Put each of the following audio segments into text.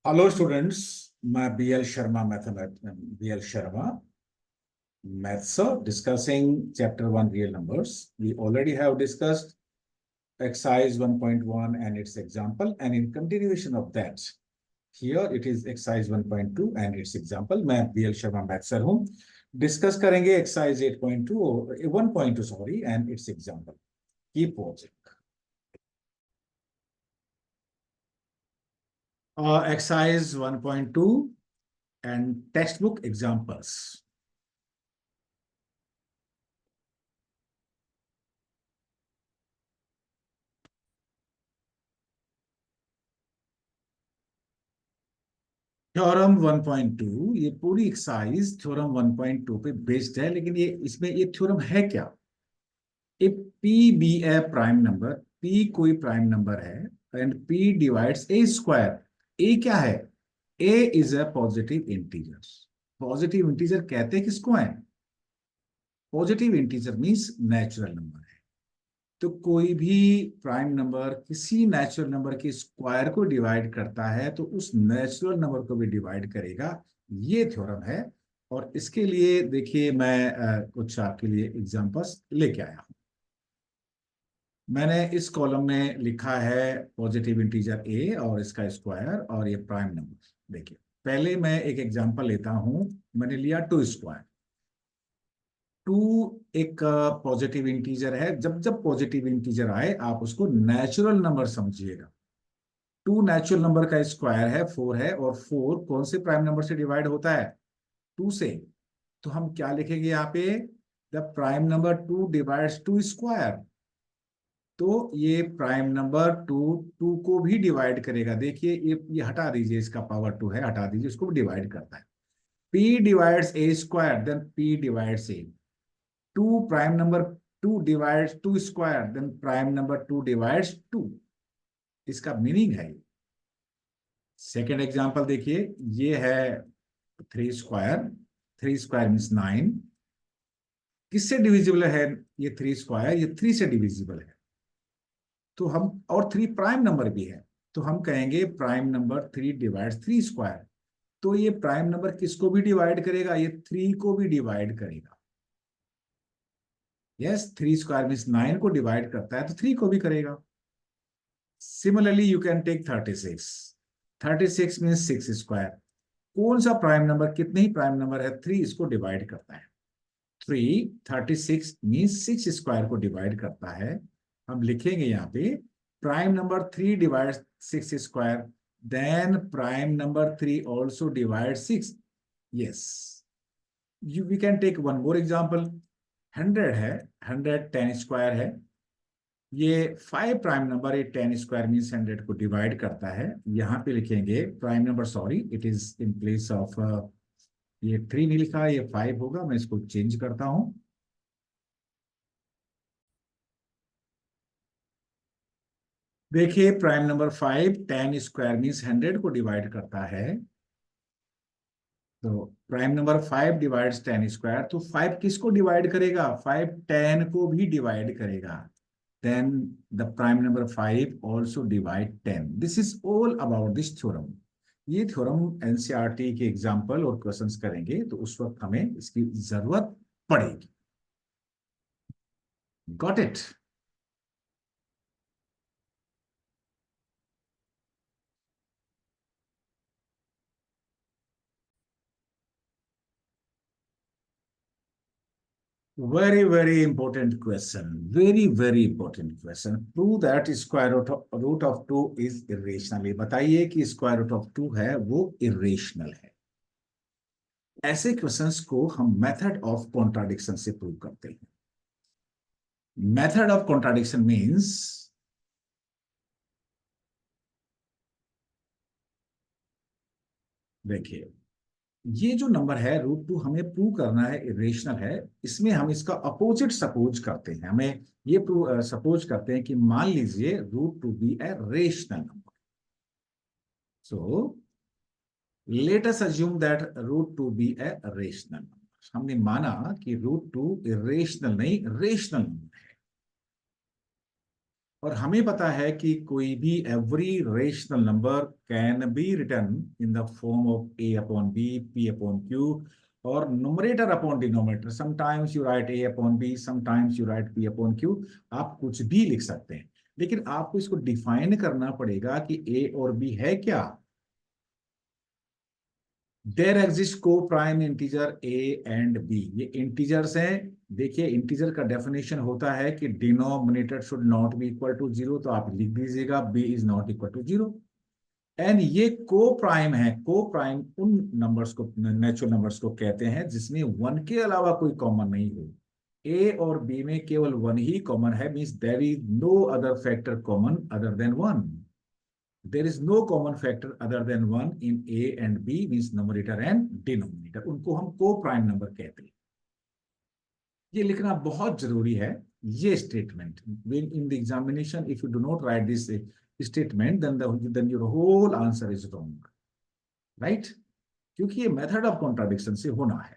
Hello students, मैं BL Sharma BL Sharma Maths sir, discussing chapter 1 real numbers. We already have discussed exercise 1.1 and its example, and in continuation of that, here it is exercise 1.2 and its example. मैं BL Sharma Maths sir हूँ. Discuss करेंगे exercise 8.2 or 1.2 sorry and its example. Keep watching. Exercise 1.2 and textbook examples. Theorem 1.2 ये पूरी exercise theorem 1.2 पे based है, लेकिन ये इसमें ये थ्योरम है क्या? If P be a prime number, P कोई प्राइम नंबर है and P divides a square. A क्या है? A is a positive integer. Positive integer कहते हैं किसको है? Positive integer means natural number है. तो कोई भी प्राइम नंबर किसी नेचुरल नंबर के स्क्वायर को डिवाइड करता है तो उस नेचुरल नंबर को भी डिवाइड करेगा. ये थ्योरम है. और इसके लिए देखिए मैं कुछ आपके लिए एग्जांपल्स लेके आया हूं. मैंने इस कॉलम में लिखा है पॉजिटिव इंटीजर ए और इसका स्क्वायर और ये प्राइम नंबर. देखिए पहले मैं एक एग्जांपल लेता हूं. मैंने लिया 2 स्क्वायर. 2 एक पॉजिटिव इंटीजर है. जब जब पॉजिटिव इंटीजर आए आप उसको नेचुरल नंबर समझिएगा. 2 नेचुरल नंबर का स्क्वायर है 4 है, और 4 कौन से प्राइम नंबर से डिवाइड होता है? 2 से. तो हम क्या लिखेंगे यहाँ पे? The prime number 2 divides 2 square. तो ये प्राइम नंबर 2 2 को भी डिवाइड करेगा. देखिए ये हटा दीजिए, इसका पावर 2 है, हटा दीजिए, इसको डिवाइड करता है. P divides a square, then P divides A. 2 prime number 2 divides 2 square, then prime number 2 divides 2. इसका मीनिंग है. सेकेंड एग्जांपल देखिए, ये है 3 स्क्वायर. 3 square means 9. किससे डिविजिबल है ये 3 स्क्वायर? ये 3 से डिविजिबल है. तो हम, और 3 प्राइम नंबर भी है, तो हम कहेंगे प्राइम नंबर 3 डिवाइड्स 3 स्क्वायर. तो ये प्राइम नंबर किसको भी डिवाइड करेगा? ये 3 को भी डिवाइड करेगा. यस, 3 स्क्वायर मीन्स 9 को डिवाइड करता है तो 3 को भी करेगा. Similarly, you can take 36. 36 means 6 square. कौन सा प्राइम नंबर, कितने ही प्राइम नंबर है 3 इसको डिवाइड करता है? 3 36 मीन्स 6 स्क्वायर को डिवाइड करता है. हम लिखेंगे यहाँ पे prime number 3 divide 6 square, then prime number 3 also divide 6. Yes, we can take one more example. 100 है, 100 10 स्क्वायर है. ये 5 प्राइम नंबर, ये 10 स्क्वायर मीन्स 100 को डिवाइड करता है. यहाँ पे लिखेंगे prime number, sorry it is in place of, ये 3 नहीं लिखा, ये 5 होगा. मैं इसको चेंज करता हूं. देखिए प्राइम नंबर 5 10 स्क्वायर मीन्स 100 को डिवाइड करता है. तो प्राइम नंबर 5 डिवाइड्स 10 स्क्वायर. तो 5 किसको डिवाइड करेगा? 5 10 को भी डिवाइड करेगा. then the prime number 5 also divide 10. This is all about this theorem. ये थ्योरम एनसीईआरटी के एग्जाम्पल और क्वेश्चंस करेंगे तो उस वक्त हमें इसकी जरूरत पड़ेगी. Got it? very important question. Very important question. Prove that square root of 2 is irrational. बताइए कि स्क्वायर रूट ऑफ 2 है वो इरेशनल है. ऐसे क्वेश्चंस को हम मेथड ऑफ कॉन्ट्राडिक्शन से प्रूव करते हैं. मेथड ऑफ कॉन्ट्राडिक्शन मीन्स, देखिए ये जो नंबर है √2 हमें प्रूव करना है इरेशनल है. इसमें हम इसका अपोजिट सपोज करते हैं. हमें ये सपोज करते हैं कि मान लीजिए √2 be a rational number. So let us assume that √2 be a rational number. हमने माना कि √2 इरेशनल नहीं रेशनल नंबर है. और हमें पता है कि कोई भी every rational number can be written in the form of a upon b, p upon q, और numerator upon denominator. Sometimes you write a upon b, sometimes you write p upon q. आप कुछ भी लिख सकते हैं, लेकिन आपको इसको डिफाइन करना पड़ेगा कि ए और बी है क्या। There exist coprime integer a and b, ये इंटीजर्स हैं। देखिए इंटीजर का डेफिनेशन होता है कि denominator should not be equal to zero, तो आप लिख दीजिएगा b is not equal to zero. And ये को प्राइम है। को प्राइम उन नंबर्स को, नेचुरल नंबर्स को कहते हैं जिसमें वन के अलावा कोई कॉमन नहीं हो। ए और बी में केवल वन ही कॉमन है, means there is no other factor common other than one. there is no common factor other than one in A and B, means numerator and denominator। उनको हम को प्राइम नंबर कहते हैं। ये लिखना बहुत जरूरी है, ये statement. when in the examination if you do not write this statement, then your whole answer is wrong, right? क्योंकि ये मेथड ऑफ कॉन्ट्राडिक्शन से होना है।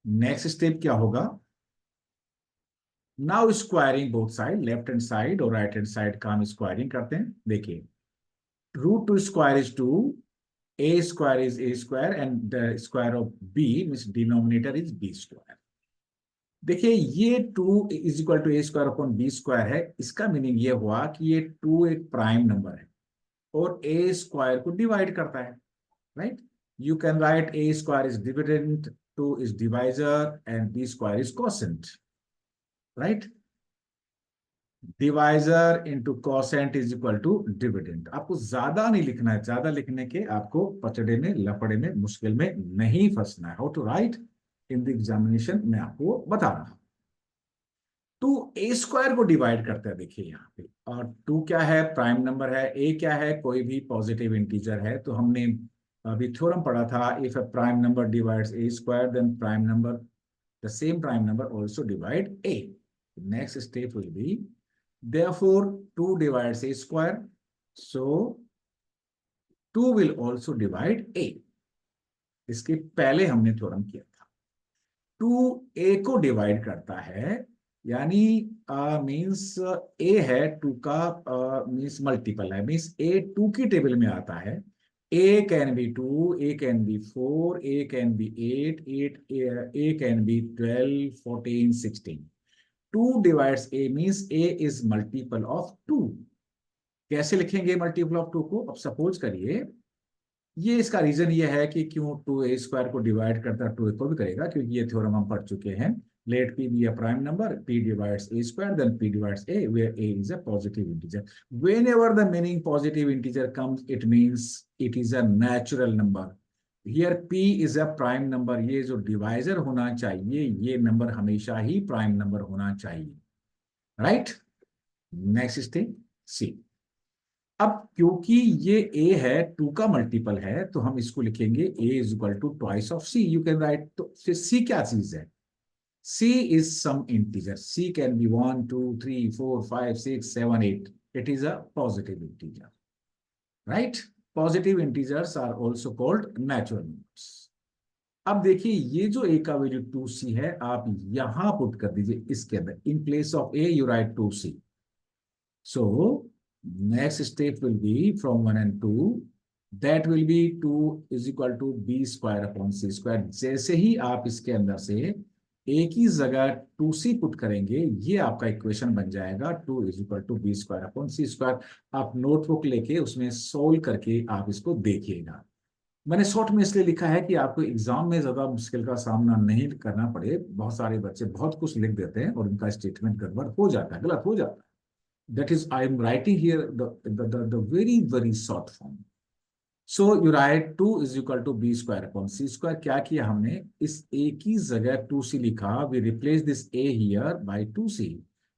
नेक्स्ट स्टेप क्या होगा? Now squaring both side, left hand side और right hand side का हम स्क्वायरिंग करते हैं। देखिए root 2 square is 2, a square is a square, and the square of b means denominator is b square। देखिए ये 2 is equal to a square upon b square है। इसका मीनिंग ये हुआ कि ये 2 एक प्राइम नंबर है और ए स्क्वायर को डिवाइड करता है, right? You can write a square is dividend, 2 is divisor and b square is quotient, right? Divisor into quotient is equal to dividend. आपको ज्यादा नहीं लिखना है, ज्यादा लिखने के आपको पचड़े में, लफड़े में, मुश्किल में नहीं फंसना है। How to write in the examination मैं आपको बता रहा हूं। टू ए स्क्वायर को डिवाइड करता है, देखिए यहाँ पे। और टू क्या है? प्राइम नंबर है। ए क्या है? कोई भी पॉजिटिव इंटीजर है। तो हमने अभी थ्योरम पढ़ा था, if a prime number divides a square then prime number, the same prime number also divide a. Next step will be therefore 2 divides a square, so 2 will also divide a। इसके पहले हमने theorem किया था। 2 a को divide करता है, यानी means a है 2 का मींस मल्टीपल है, मींस a 2 की टेबल में आता है। a can be 2, a can be 4, a can be 8, a can be 12, 14, 16। 2 divides a means a is multiple of 2। कैसे लिखेंगे मल्टीपल ऑफ 2 को? अब सपोज करिए, ये इसका रीजन ये है कि क्यों 2 ए स्क्वायर को डिवाइड करता है, 2 ए को भी करेगा, क्योंकि ये थ्योरम हम पढ़ चुके हैं। Let p be a prime number, p divides a square, then p divides a, where a is a positive integer। whenever the meaning positive integer comes, it means it is a natural number। Here p is a prime number. ये जो divisor होना चाहिए, ये number हमेशा ही prime number होना चाहिए, right? Next step सी। अब क्योंकि ये a है 2 का मल्टीपल है, तो हम इसको लिखेंगे a is equal to twice of c। You can write, तो फिर c क्या चीज है? c is some integer. c can be 1, 2, 3, 4, 5, 6, 7, 8। It is a positive integer, right? Positive integers are also called natural numbers. अब देखिए ये जो a का वैल्यू 2c है, आप यहां पुट कर दीजिए इसके अंदर। इन place of a you right 2c। So next step will be from 1 and 2, that will be 2 is equal to b square upon c square। जैसे ही आप इसके अंदर से a की जगह 2c पुट करेंगे, ये आपका इक्वेशन बन जाएगा 2 is equal to b square upon c square। आप नोटबुक लेके उसमें सोल्व करके आप इसको देखिएगा। मैंने शॉर्ट में इसलिए लिखा है कि आपको एग्जाम में ज्यादा मुश्किल का सामना नहीं करना पड़े। बहुत सारे बच्चे बहुत कुछ लिख देते हैं और उनका स्टेटमेंट गड़बड़ हो जाता है, गलत हो जाता है। That is, I am writing here the very very short form। So you write 2 is equal to b square upon c square। क्या किया हमने? इस a की जगह 2c लिखा। We replace this a here by 2c,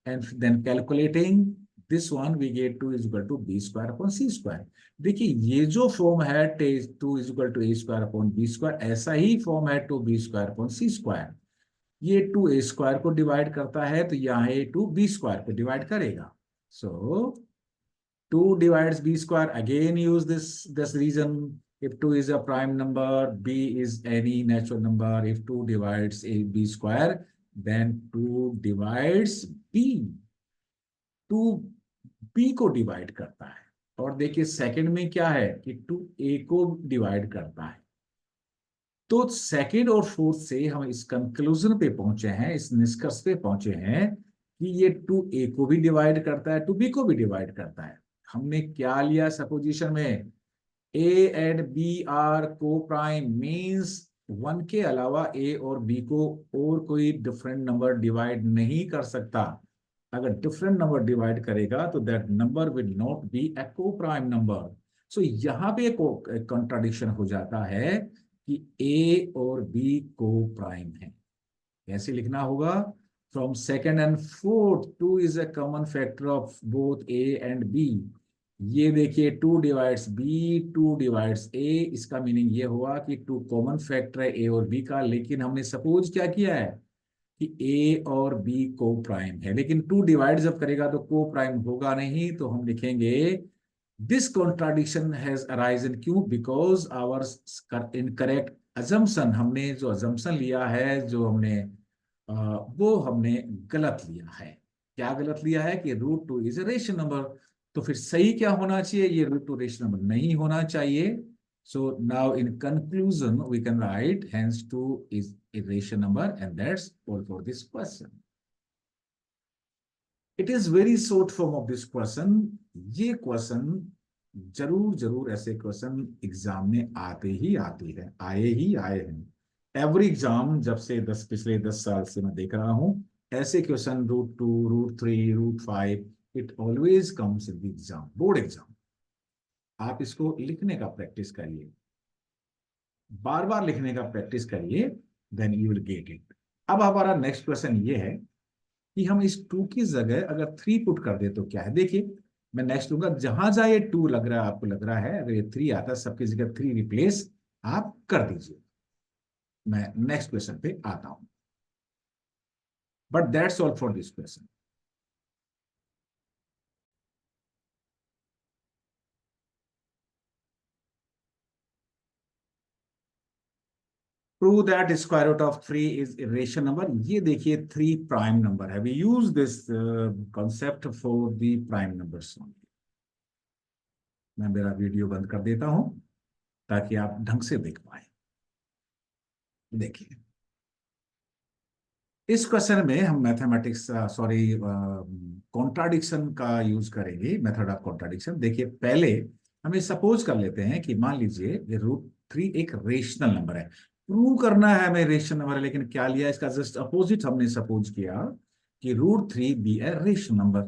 and then calculating this one we get 2 is equal to b square upon c square। देखिए ये जो फॉर्म है 2 is equal to a square upon b square, ऐसा ही form है 2b square upon c square। ये 2a square को divide करता है, तो यहाँ ये 2b स्क्वायर को डिवाइड करेगा। So 2 divides b square. Again use this reason. If 2 is a prime number, b is any natural number. If 2 divides a b square, then 2 divides b। Two b को divide करता है, और देखिए second में क्या है कि टू ए को डिवाइड करता है। तो सेकंड और फोर्थ से हम इस कंक्लूजन पे पहुंचे हैं, इस निष्कर्ष पे पहुंचे हैं कि ये टू ए को भी डिवाइड करता है, टू बी को भी डिवाइड करता है। हमने क्या लिया सपोजिशन में, ए एंड बी आर को प्राइम, मींस वन के अलावा ए और बी को और कोई डिफरेंट नंबर डिवाइड नहीं कर सकता। अगर डिफरेंट नंबर डिवाइड करेगा तो that number will not be a coprime number. सो यहाँ पे एक कॉन्ट्राडिक्शन हो जाता है कि ए और बी को प्राइम है। कैसे लिखना होगा, from second and fourth two is a common factor of both a and b. ये देखिए two divides b, two divides a, इसका मीनिंग ये हुआ कि टू कॉमन फैक्टर है ए और बी का, लेकिन हमने सपोज क्या किया है कि ए और बी को प्राइम है, लेकिन टू डिवाइड जब करेगा तो को प्राइम होगा नहीं। तो हम लिखेंगे दिस कॉन्ट्राडिक्शन हैज अराइजन, क्यों, बिकॉज आवर इनकरेक्ट अजम्पशन, हमने जो अजम्पशन लिया है, जो हमने वो हमने गलत लिया है। क्या गलत लिया है कि root two is a rational number. तो फिर सही क्या होना चाहिए, ये रूट टू रेशनल नंबर नहीं होना चाहिए। So now in conclusion, we can write hence 2 is a rational number, and that's all for this question. It is very short form of this question. ये क्वेश्चन जरूर जरूर ऐसे question exam में आते ही हैं, आए ही आए हैं। एवरी एग्जाम जब से पिछले 10 साल से मैं देख रहा हूं, ऐसे question root two, root three, root five, it always comes in the exam, board exam. आप इसको लिखने का प्रैक्टिस करिए, बार बार लिखने का प्रैक्टिस करिए, then you will get it. अब हमारा नेक्स्ट क्वेश्चन ये है कि हम इस टू की जगह अगर थ्री पुट कर दे तो क्या है। देखिए मैं नेक्स्ट लूंगा, जहां जहां ये टू लग रहा है, आपको लग रहा है अगर ये थ्री आता है, सबकी जगह थ्री रिप्लेस आप कर दीजिए। मैं नेक्स्ट क्वेश्चन पे आता हूं, but that's all for this question. Prove that square root of three is a rational number. ये देखिए थ्री प्राइम नंबर है, we use this concept for the prime numbers. मैं मेरा वीडियो बंद कर देता हूं ताकि आप ढंग से देख पाए। देखिए इस क्वेश्चन में हम मैथमेटिक्स कॉन्ट्राडिक्शन का यूज करेंगे, मेथड ऑफ कॉन्ट्राडिक्शन। देखिए पहले हमें सपोज कर लेते हैं कि मान लीजिए ये रूट थ्री एक रेशनल नंबर है। प्रूव करना है हमें रेशनल नंबर है, लेकिन क्या लिया इसका जस्ट अपोजिट हमने सपोज किया कि root three be a rational number.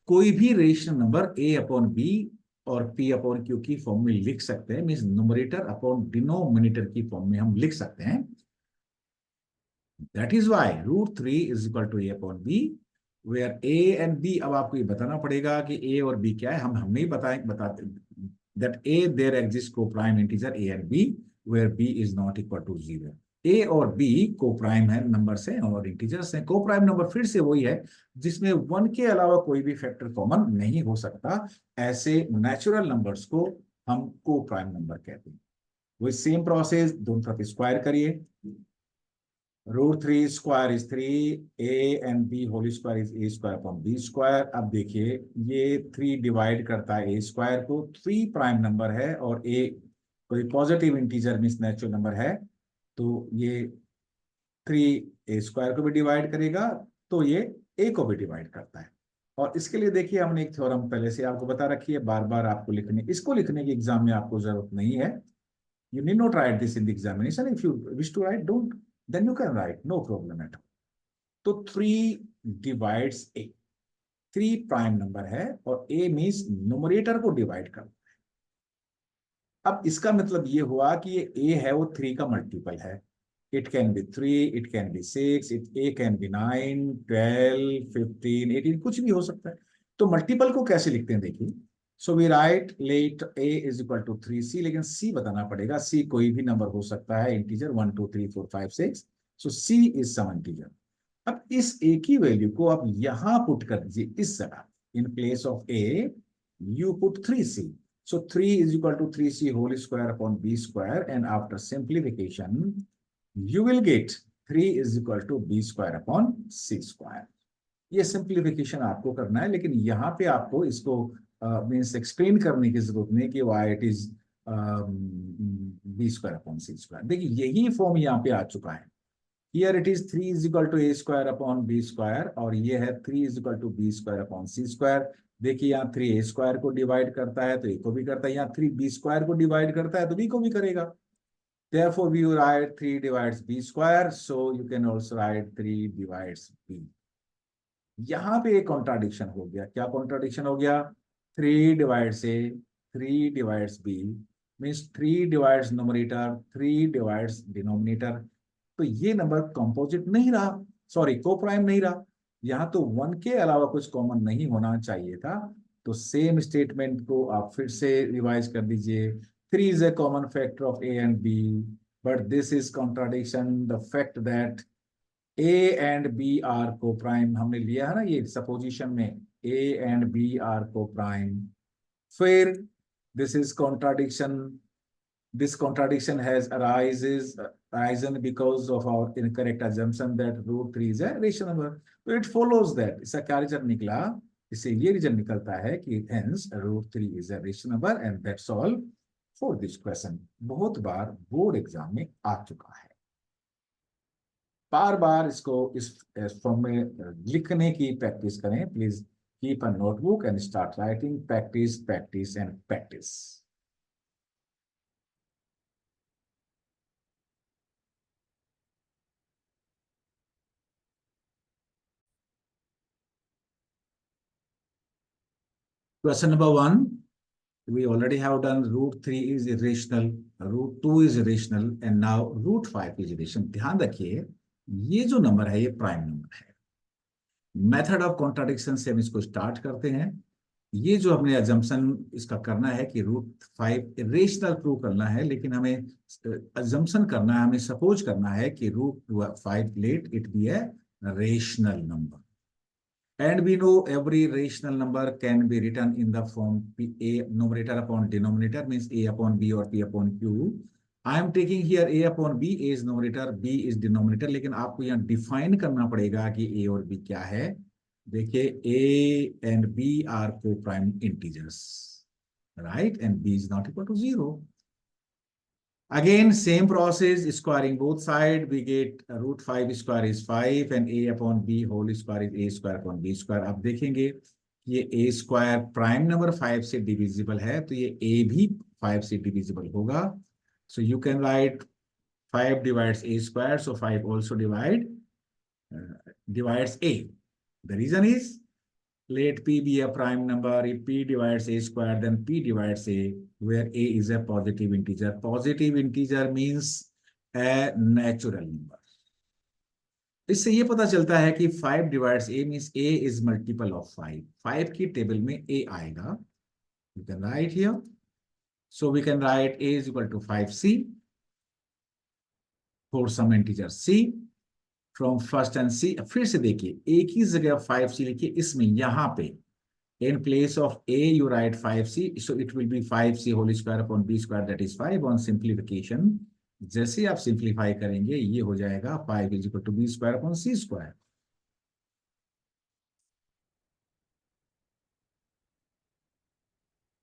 कोई भी rational number a upon b और पी अपॉन क्यू की फॉर्म में लिख सकते हैं, मीन्स न्यूमरेटर अपॉन डिनोमिनेटर की फॉर्म में हम लिख सकते हैं। That is why root 3 is equal to a upon b, where a and b, अब आपको ये बताना पड़ेगा कि a और b क्या है। हम नहीं बताते that a there exists co-prime integer a and b, where b is not equal to 0। a और b को प्राइम है नंबर से और इंटीजर्स हैं। को प्राइम नंबर फिर से वही है जिसमें वन के अलावा कोई भी फैक्टर कॉमन नहीं हो सकता। ऐसे नेचुरल नंबर्स को हम को प्राइम नंबर कहते हैं। वही सेम प्रोसेस, दोनों तरफ स्क्वायर करिए। Root three square is three, a and b whole square is a square upon b square. अब देखिए ये थ्री डिवाइड करता है ए स्क्वायर को, थ्री प्राइम नंबर है और ए कोई positive integer means natural number है, तो ये थ्री ए स्क्वायर को भी डिवाइड करेगा, तो ये ए को भी डिवाइड करता है। और इसके लिए देखिए हमने एक थ्योरम पहले से आपको बता रखी है, बार बार आपको इसको लिखने की एग्जाम में आपको जरूरत नहीं है। You need not write this in the examination. If you wish to write, don't, then you can write, no problem at all. तो 3 divides a, 3 प्राइम नंबर है और a मीन्स न्यूमरेटर को डिवाइड कर। अब इसका मतलब ये हुआ कि ये a है वो 3 का मल्टीपल है। It can be 3, it can be 6, a can be 9, 12, 15, 18, कुछ भी हो सकता है। तो मल्टीपल को कैसे लिखते हैं देखिए। So we write let a is equal to 3c, लेकिन c बताना पड़ेगा। c कोई भी नंबर हो सकता है, integer 1 2 3 4 5 6, so c is some integer. अब इस a की वैल्यू को आप यहां पुट कर दीजिए, इस जगह in place of a you put 3c। So 3 is equal to 3c whole square upon b square, and after simplification you will get 3 is equal to b square upon c square। ये simplification आपको करना है, लेकिन यहाँ पे आपको इसको means explain करने की जरूरत नहीं कि why it is b square upon c square. देखिए यही फॉर्म यहाँ पे आ चुका है। Here it is 3 is equal to a square upon b square, और ये है 3 is equal to b square upon c square. देखिए यहाँ 3 ए स्क्वायर को डिवाइड करता है तो ए को भी करता है, यहाँ 3 बी स्क्वायर को डिवाइड करता है तो बी को भी करेगा। Therefore, we write 3 divides b square, so you can also write 3 divides b. यहाँ पे एक कॉन्ट्राडिक्शन हो गया। क्या कॉन्ट्राडिक्शन हो गया? 3 divides a, 3 divides b, means 3 divides numerator, 3 divides denominator। तो ये नंबर कंपोजिट नहीं रहा, सॉरी कोप्राइम नहीं रहा। यहाँ तो 1 के अलावा कुछ कॉमन नहीं होना चाहिए था। तो सेम स्टेटमेंट को आप फिर से रिवाइज कर दीजिए। 3 is a common factor of a and b, but this is contradiction, the fact that a and b are co-prime। हमने लिया है ना ये सपोजिशन में, a and b are co-prime। फिर this is contradiction, this contradiction has arisen because of our incorrect assumption that root 3 is a rational number। तो it follows that, इसका क्या रिजल्ट निकला? इससे ये रिजल्ट निकलता है कि hence root 3 is a rational number, and that's all for this question। बहुत बार बोर्ड एग्जाम में आ चुका है। बार बार इसको इस फॉर्म में लिखने की प्रैक्टिस करें। Please keep a notebook and start writing. Practice practice and practice. Question number 1, we already have done root 3 is irrational, root 2 is irrational, and now root 5 is irrational। ध्यान रखिए ये जो नंबर है ये प्राइम नंबर है। Method of contradiction से हम इसको स्टार्ट करते हैं। ये जो हमने अजम्पशन इसका करना है कि रूट 5 इरेशनल प्रूव करना है, लेकिन हमें अजम्पशन करना है, हमें सपोज करना है कि root 5 let it be a rational number. And we know every rational number can be written in the form a numerator upon denominator, means a upon b or p upon q। I am taking here a upon b, a is numerator, b is denominator, लेकिन आपको यहाँ define करना पड़ेगा कि a और b क्या है। देखिए a and b are co-prime integers, right? And b is not equal to 0। Again, same process, squaring both sides, we get root 5 square is 5 and a upon b whole square is a square upon b square। अब देखेंगे ये a square prime number 5 से divisible है तो ये a भी 5 से divisible होगा। सो you can right 5 divides a square, so 5 also divides a। The reason is let p be a prime number। If p divides a square, then p divides a, where a is a positive integer। Positive integer means a natural number। इससे ये पता चलता है कि 5 divides a means a is multiple of 5। 5 की table में a आएगा। You can write here, so we can write a is equal to 5c for some integer c from first and c। फिर से देखिए एक ही जगह 5c लिखिए, इसमें यहाँ पे in place of a you write 5c, so it will be 5c whole square upon b square, that is 5। on simplification जैसे आप सिंप्लीफाई करेंगे ये हो जाएगा 5 is equal to b square upon c square।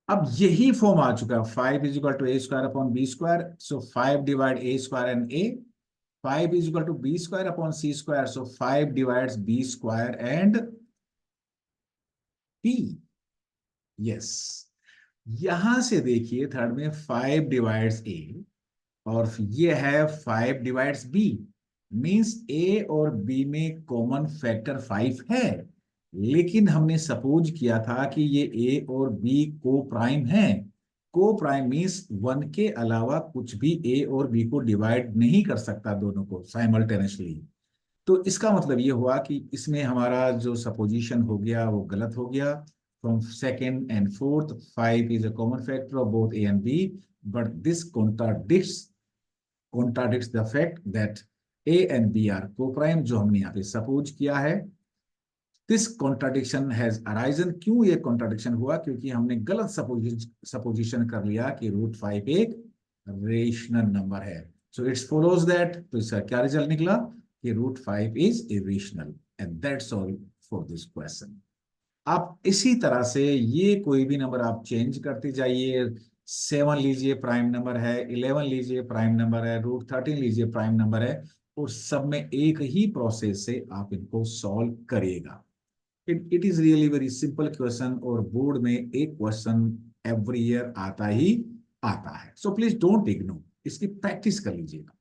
अब यही फॉर्म आ चुका है, 5 is equal to a square upon b square, so 5 divide a square and a। 5 is equal to b square upon c square, so 5 divides b square and p। Yes, यहां से देखिए third में 5 divides a और ये है 5 divides b, means a और b में common factor 5 है, लेकिन हमने सपोज किया था कि ये a और b को प्राइम है। को प्राइम मींस 1 के अलावा कुछ भी a और b को डिवाइड नहीं कर सकता दोनों को साइमल्टेनियसली। तो इसका मतलब ये हुआ कि इसमें हमारा जो सपोजिशन हो गया वो गलत हो गया। From second and fourth, 5 is a common factor of both a and b, but this contradicts the fact that a and b are co-prime, जो हमने यहाँ पे सपोज किया है। This contradiction has arisen। क्यों ये contradiction हुआ? क्योंकि हमने गलत सपोजिशन कर लिया कि रूट 5 एक रेशनल नंबर है। So it follows that, तो इसका क्या रिजल्ट निकला कि root 5 is irrational, and that's all for this question. आप इसी तरह से ये कोई भी नंबर आप चेंज करते जाइए। 7 लीजिए प्राइम नंबर है, 11 लीजिए प्राइम नंबर है, √13 लीजिए प्राइम नंबर है, और सब में एक ही प्रोसेस से आप इनको सॉल्व करिएगा। It is really very simple question, और बोर्ड में एक क्वेश्चन एवरी ईयर आता ही आता है। सो प्लीज डोंट इग्नोर, इसकी प्रैक्टिस कर लीजिएगा।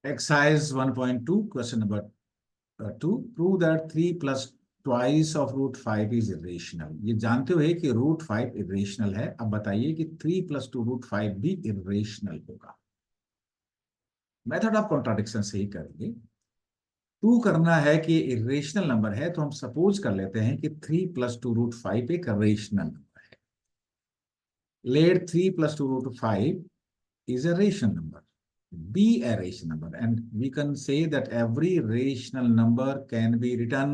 Exercise 1.2 question number 2, prove that 3 plus twice of √5 is irrational. ये जानते हुए कि √5 इरेशनल है, अब बताइए कि 3 प्लस 2 √5 भी इरेशनल होगा। मेथड ऑफ कॉन्ट्राडिक्शन से ही करेंगे। प्रूव करना है कि इरेशनल नंबर है, तो हम सपोज कर लेते हैं कि 3 प्लस 2 √5 एक रेशनल नंबर है। Let 3 plus 2 √5 is a rational number, be a rational number, and we can say that every rational number can be written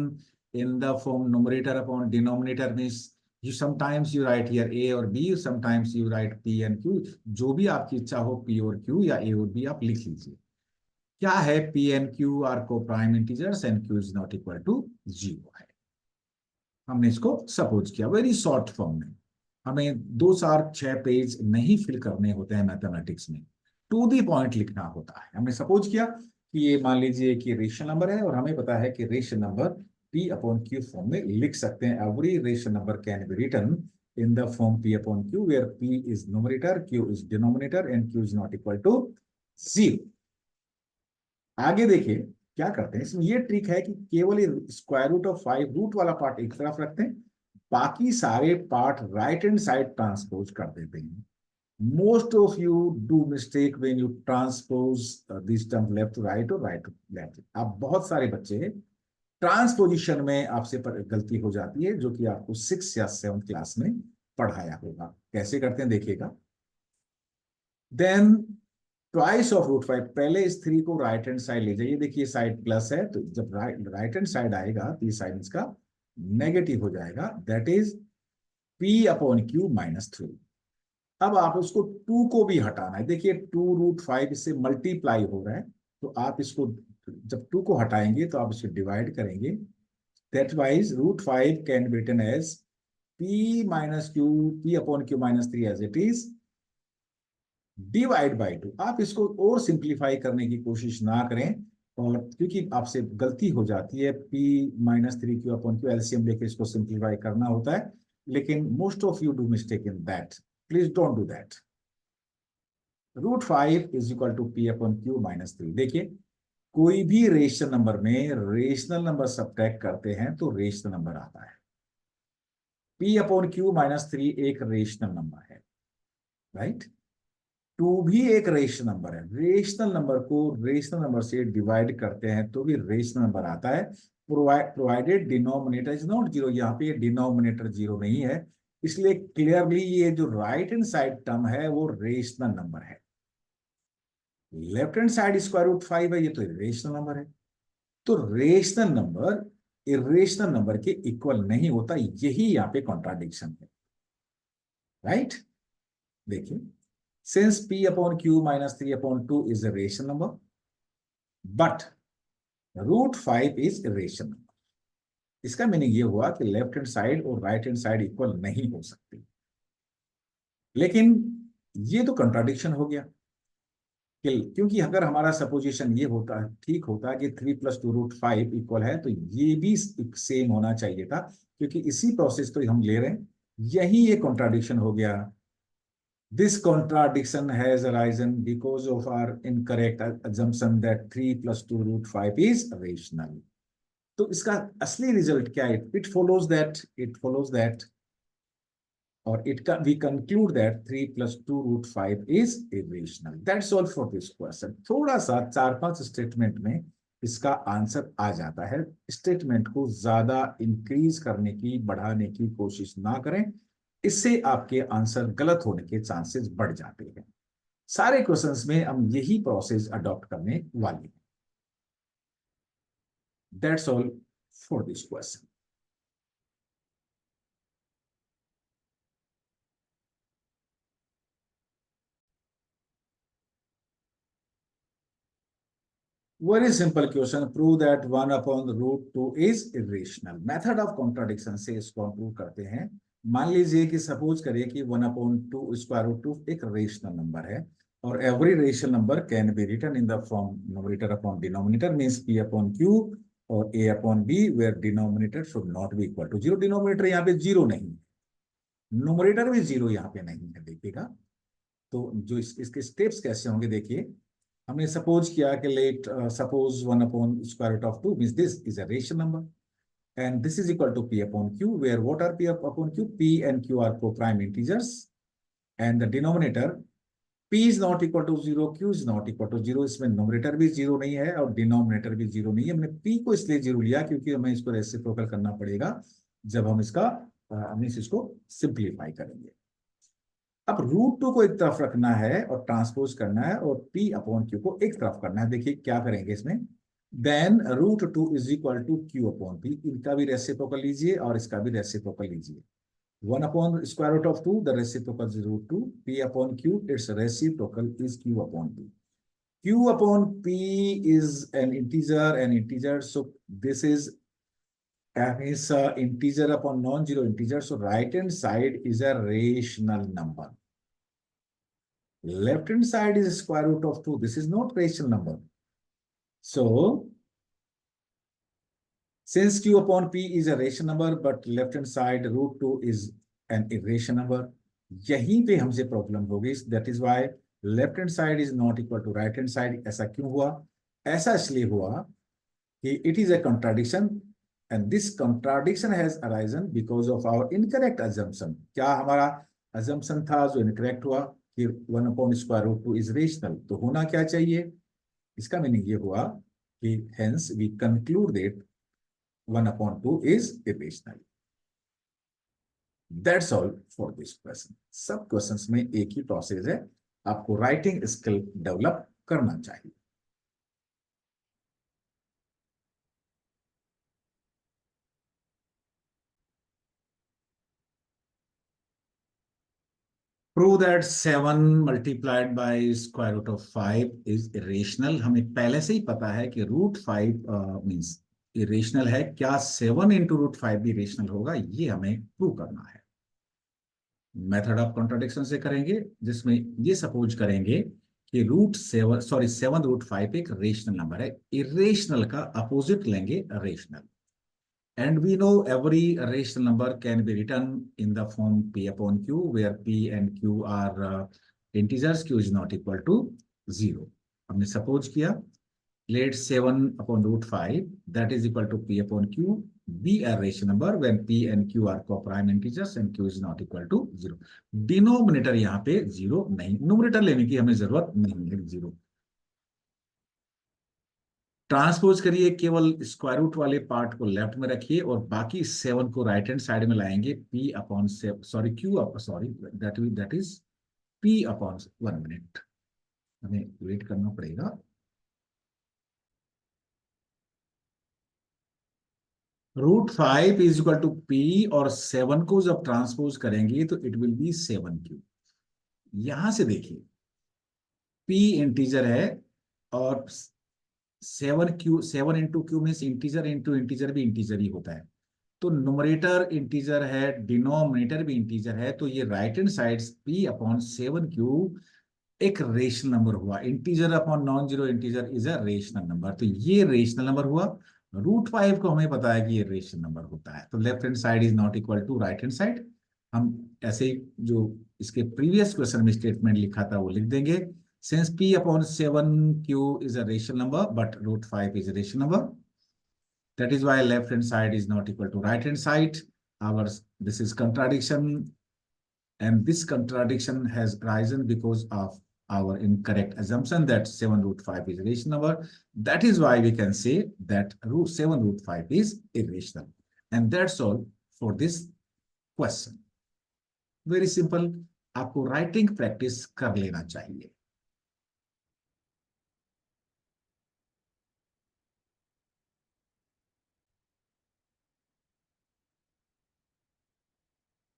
in the form numerator upon denominator, means you sometimes you write here a or b, sometimes you write p and q, जो भी आपकी इच्छा हो p और q या a और b आप लिख लीजिए। क्या है, p and q are coprime integers and q is not equal to 0 है। हमने इसको सपोज किया वेरी शॉर्ट फॉर्म में। हमें 2 4 6 पेज नहीं फिल करने होते हैं मैथमेटिक्स में, टू दी पॉइंट लिखना होता है। हमने सपोज किया कि ये मान लीजिए कि रेशनल नंबर है, और हमें पता है कि rational number p upon q form में लिख सकते हैं। Every rational number can be written in the form p upon q, where p is numerator, q is denominator and q is not equal to 0। आगे देखिए क्या करते हैं, इसमें ये ट्रिक है कि केवल √5 रूट वाला पार्ट एक तरफ रखते हैं, बाकी सारे part right hand side transpose कर देते हैं। Most of you do mistake when you transpose this term left to right और राइट टू लेफ्ट। आप बहुत सारे बच्चे ट्रांसपोजिशन में आपसे गलती हो जाती है, जो कि आपको 6 या 7 क्लास में पढ़ाया होगा। कैसे करते हैं देखिएगा। देन ट्वाइस ऑफ √5, पहले इस 3 को राइट हैंड साइड ले जाइए। देखिए साइड प्लस है, तो जब राइट हैंड साइड आएगा तो ये साइड इसका नेगेटिव हो जाएगा, that is p upon q -3। अब आप उसको 2 को भी हटाना है। देखिए 2 √5 इससे मल्टीप्लाई हो रहा है, तो आप इसको जब 2 को हटाएंगे तो आप इसे डिवाइड करेंगे। That wise √5 can be written as p upon q -3 as it is divide by 2। आप इसको और सिंप्लीफाई करने की कोशिश ना करें, और क्योंकि आपसे गलती हो जाती है, p -3 q upon q LCM लेके इसको सिंप्लीफाई करना होता है, लेकिन most of you do mistake in that. Please don't do that. √5 is equal to p upon q -3। देखिए कोई भी रेशनल नंबर में रेशनल नंबर सब्ट्रैक्ट करते हैं तो रेशनल नंबर आता है। p अपॉन q -3 एक रेशनल नंबर है, राइट। 2 भी एक रेशनल नंबर है। रेशनल नंबर को रेशनल नंबर से डिवाइड करते हैं तो भी रेशनल नंबर आता है, प्रोवाइडेड डिनोमिनेटर इज नॉट 0। यहाँ पे डिनोमिनेटर 0 नहीं है, इसलिए क्लियरली ये जो राइट हैंड साइड टर्म है वो रेशनल नंबर है। लेफ्ट हैंड साइड √5 है, ये तो रेशनल नंबर है। तो रेशनल नंबर इरेशनल नंबर के इक्वल नहीं होता, यही यहाँ पे कॉन्ट्राडिक्शन है, राइट। देखिए since p upon q -3 upon 2 is a rational number, but √5 is irrational number। इसका मीनिंग ये हुआ कि लेफ्ट हैंड साइड और राइट हैंड साइड इक्वल नहीं हो सकती। लेकिन ये तो कंट्राडिक्शन हो गया, क्योंकि अगर हमारा सपोजिशन ये होता ठीक होता कि 3 प्लस 2 √5 इक्वल है, तो ये भी सेम होना चाहिए था, क्योंकि इसी प्रोसेस को हम ले रहे हैं। यही ये कॉन्ट्राडिक्शन हो गया। This contradiction has arisen because of our incorrect assumption that 3 plus 2 √5 is rational. तो इसका असली रिजल्ट क्या है? It follows that or we conclude that 3 plus 2 √5 is irrational. That's all for this question. थोड़ा सा 4 5 स्टेटमेंट में इसका आंसर आ जाता है। स्टेटमेंट को ज्यादा इंक्रीज करने की, बढ़ाने की कोशिश ना करें, इससे आपके आंसर गलत होने के चांसेस बढ़ जाते हैं। सारे क्वेश्चंस में हम यही प्रोसेस अडॉप्ट करने वाले हैं। That's all for this question. Very simple question, prove that 1/√2 is irrational. Method of contradiction से इसको हम प्रूव करते हैं। मान लीजिए कि सपोज करिए कि 1/2 एक रेशनल नंबर है, और every rational number can be written in the form numerator upon denominator, means p upon q और a upon b, where denominator should not be equal to zero. Denominator यहाँ पे zero नहीं, numerator भी zero यहाँ पे नहीं है, देखिएगा। तो जो इसके स्टेप्स कैसे होंगे देखिए। हमने सपोज किया कि let suppose 1/√2 means this is a rational number and this is equal to p upon q, where what are p upon q? P and q are co-prime integers, and the denominator p is not equal to 0, q is not equal to 0। इसमें nominator भी zero नहीं है और denominator भी zero नहीं है। हमने p को इसलिए जीरो लिया क्योंकि हमें इसको रेसिप्रोकल करना पड़ेगा जब हम इसको सिंप्लीफाई करेंगे। अब √2 को एक तरफ रखना है और ट्रांसपोज करना है, और p अपॉन q को एक तरफ करना है। देखिए क्या करेंगे इसमें, then √2 is equal to q upon p। इनका भी रेसिप्रोकल लीजिए और इसका भी रेसिप्रोकल लीजिए। 1/√2, the reciprocal is √2, p upon q, it's reciprocal is q upon p। q upon p is an integer, so this is integer upon non-zero integer, so right hand side is a rational number. Left hand side is square root of 2. This is not rational number. So, since q upon p is a rational number, but left hand side √2 is an irrational number, यहीं पे हमसे problem होगी। That is why left hand side is not equal to right hand side. ऐसा क्यों हुआ? ऐसा इसलिए हुआ कि it is a contradiction, and this contradiction has arisen because of our incorrect assumption। क्या हमारा assumption था जो incorrect हुआ कि 1/√2 is rational? तो होना क्या चाहिए? इसका मीनिंग ये हुआ कि hence we conclude that 1/2 is irrational। That's all for this question। सब क्वेश्चंस में एक ही प्रोसेस है, आपको राइटिंग स्किल डेवलप करना चाहिए। Prove that 7 multiplied by square root of 5 is irrational. हमें पहले से ही पता है कि √5 मींस इरेशनल है। क्या 7 इंटू √5 भी इरेशनल होगा? ये हमें प्रूव करना है। मेथड ऑफ कॉन्ट्राडिक्शन से करेंगे, जिसमें ये सपोज करेंगे कि √7 एक रेशनल नंबर है। इरेशनल का अपोजिट लेंगे rational, and we know every rational number can be written in the form p upon q, where p and q are integers, q is not equal to 0। हमने suppose किया let 7/√5 that is equal to p upon q be a rational number when p and q are co-prime integers and q is not equal to 0। Denominator यहाँ पे 0 नहीं, numerator लेने की हमें जरूरत नहीं है 0। ट्रांसपोज करिए, केवल स्क्वायर रूट वाले पार्ट को लेफ्ट में रखिए और बाकी 7 को राइट हैंड साइड में लाएंगे। p upon that is p upon 1 minute. हमें वेट करना पड़ेगा। √5 इज इक्वल टू p, और 7 को जब ट्रांसपोज करेंगे तो इट विल बी 7q। यहां से देखिए p इंटीजर है और 7 into Q means integer into integer भी इंटीजर ही होता है। तो न्यूमरेटर इंटीजर है, डिनोमिनेटर भी इंटीजर है, तो ये right hand side p upon 7q एक रेशनल नंबर हुआ। Integer upon non zero integer is a rational number, तो ये रेशनल नंबर हुआ। √5 को हमें पता है कि ये रेशनल नंबर होता है, तो left hand side is not equal to right hand side. हम ऐसे ही जो इसके प्रीवियस क्वेश्चन में स्टेटमेंट लिखा था वो लिख देंगे। Since p upon 7q is a rational number but √5 is a rational number, that is why left hand side is not equal to right hand side। our this is contradiction, and this contradiction has arisen because of our incorrect assumption that 7 √5 is a rational number। That is why we can say that 7 √5 is irrational। And that's all for this question। Very simple, आपको writing practice कर लेना चाहिए।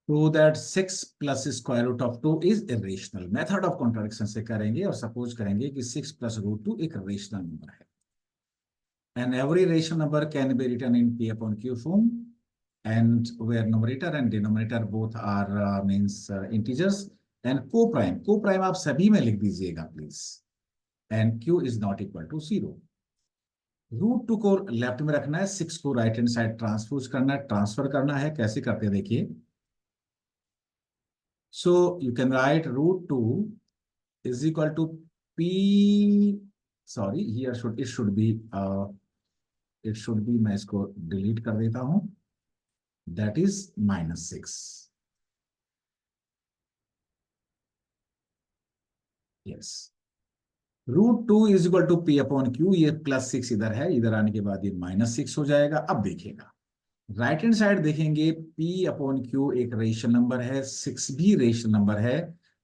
Prove that 6 plus square root of 2 is irrational. Method of contradiction से करेंगे और suppose करेंगे कि 6 plus √2 एक रेशनल नंबर है। and every rational number can be written in P upon Q form, and where numerator and denominator both are means integers, and co-prime आप सभी में लिख दीजिएगा please, and Q is not equal to 0. Root two को लेफ्ट में रखना है, 6 को राइट हैंड साइड ट्रांसपोज करना है, ट्रांसफर करना है। कैसे करते हैं देखिए, so you can write root two is equal to P, sorry here should it should be, मैं इसको डिलीट कर देता हूं, that is -6। Yes, root two is equal to P upon Q, ये +6 इधर है, इधर आने के बाद ये -6 हो जाएगा। अब देखिएगा राइट हैंड साइड देखेंगे, P अपॉन क्यू एक रेशनल नंबर है, 6 भी रेशनल नंबर है।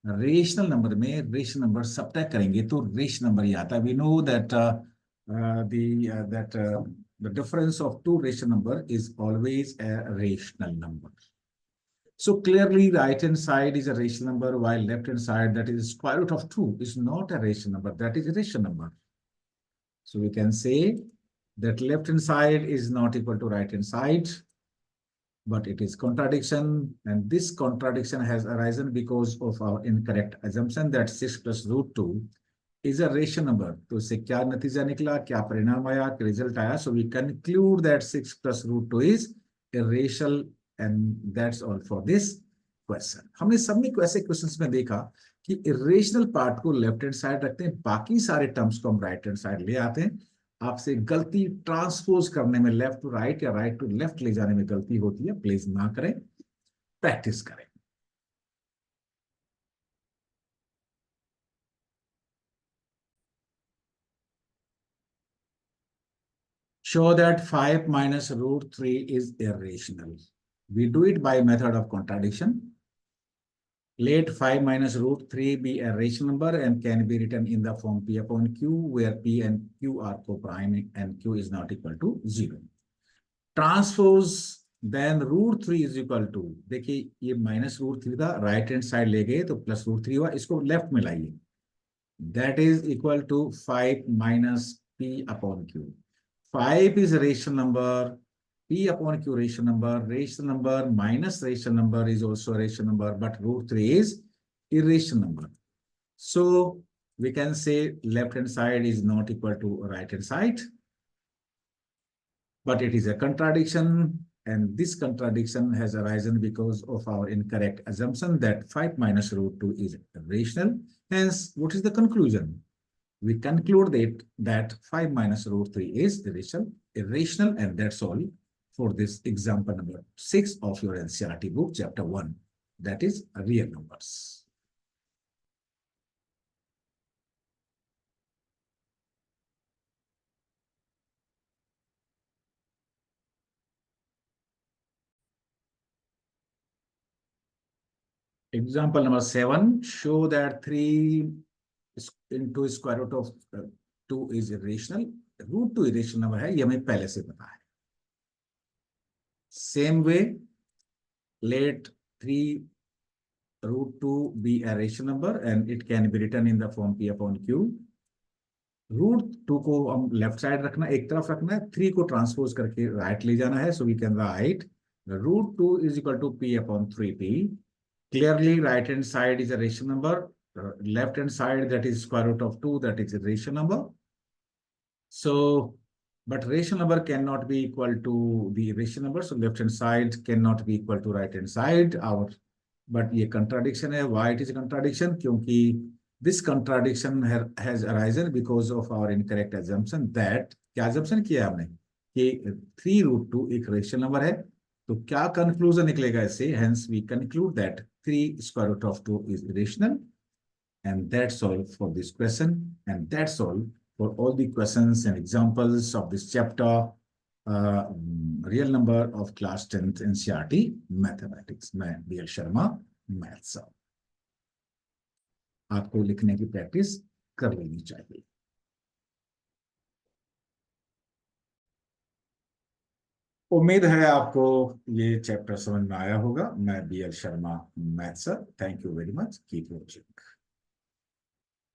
रेशनल नंबर में रेशनल नंबर सबट्रैक्ट करेंगे तो रेशनल नंबर ही आता है। We know that the difference of two rational number is always a rational number. So clearly right hand side is a rational number, while left hand side, that is square root of 2, is not a rational number, that is a rational number. So we can say that left hand side is not equal to right hand side, but it is contradiction, and this contradiction has arisen because of our incorrect assumption that 6 plus root 2 is a rational number. तो इससे क्या नतीजा निकला, क्या परिणाम आया, क्या result आया? So we conclude that 6 plus root 2 is irrational, and that's all for this question. हमने सब में ऐसे क्वेश्चंस में देखा कि इरेशनल पार्ट को लेफ्ट हैंड साइड रखते हैं, बाकी सारे टर्म्स को हम राइट हैंड साइड ले आते हैं। आपसे गलती ट्रांसपोज करने में, लेफ्ट टू राइट या राइट टू लेफ्ट ले जाने में गलती होती है, प्लीज ना करें, प्रैक्टिस करें। Show that 5 minus root 3 is irrational. We do it by method of contradiction. Let 5 minus root 3 be a rational number and can be written in the form P upon Q, where P and Q are co-prime and Q is not equal to 0. Transpose then root 3 is equal to, देखिए ये minus root 3 था, right hand side ले गए तो plus root 3 हुआ, इसको left में लाइए, that is equal to 5 minus P upon Q. 5 is a rational number, P upon Q rational number minus rational number is also a rational number, but root 3 is irrational number. So we can say left hand side is not equal to right hand side, but it is a contradiction, and this contradiction has arisen because of our incorrect assumption that 5 minus root 2 is rational. Hence, what is the conclusion? We conclude that 5 minus root 3 is irrational, and that's all for this example number 6 of your NCERT book, chapter 1, that is real numbers. Example number 7, show that 3 into square root of 2 is irrational. Root 2 irrational number है, ये हमें पहले से पता है। Same way, let 3 root 2 be a rational number and it can be written in the form P upon Q. Root 2 को हम left side रखना, एक तरफ रखना है, 3 को ट्रांसपोज करके राइट ले जाना है। So we can write root 2 is equal to P upon 3P. Clearly, right hand side is a rational number. Left hand side, that is square root of 2, that is a rational number. So, but rational number cannot be equal to the rational number. So left hand side cannot be equal to right hand side. But ये contradiction है. Why it is a contradiction? क्योंकि this contradiction has arisen because of our incorrect assumption that, क्या assumption किया हमने कि 3 root 2 एक rational number है, तो क्या conclusion निकलेगा इससे? Hence we conclude that 3 square root of 2 is irrational, and that's all for this question, and that's all for all the questions and examples of this chapter, real number of class 10th NCERT mathematics. मैं BL Sharma, maths. आपको लिखने की practice कर लेनी चाहिए। उम्मीद है आपको ये चैप्टर समझ में आया होगा। मैं BL Sharma, maths. Thank you very much, keep watching.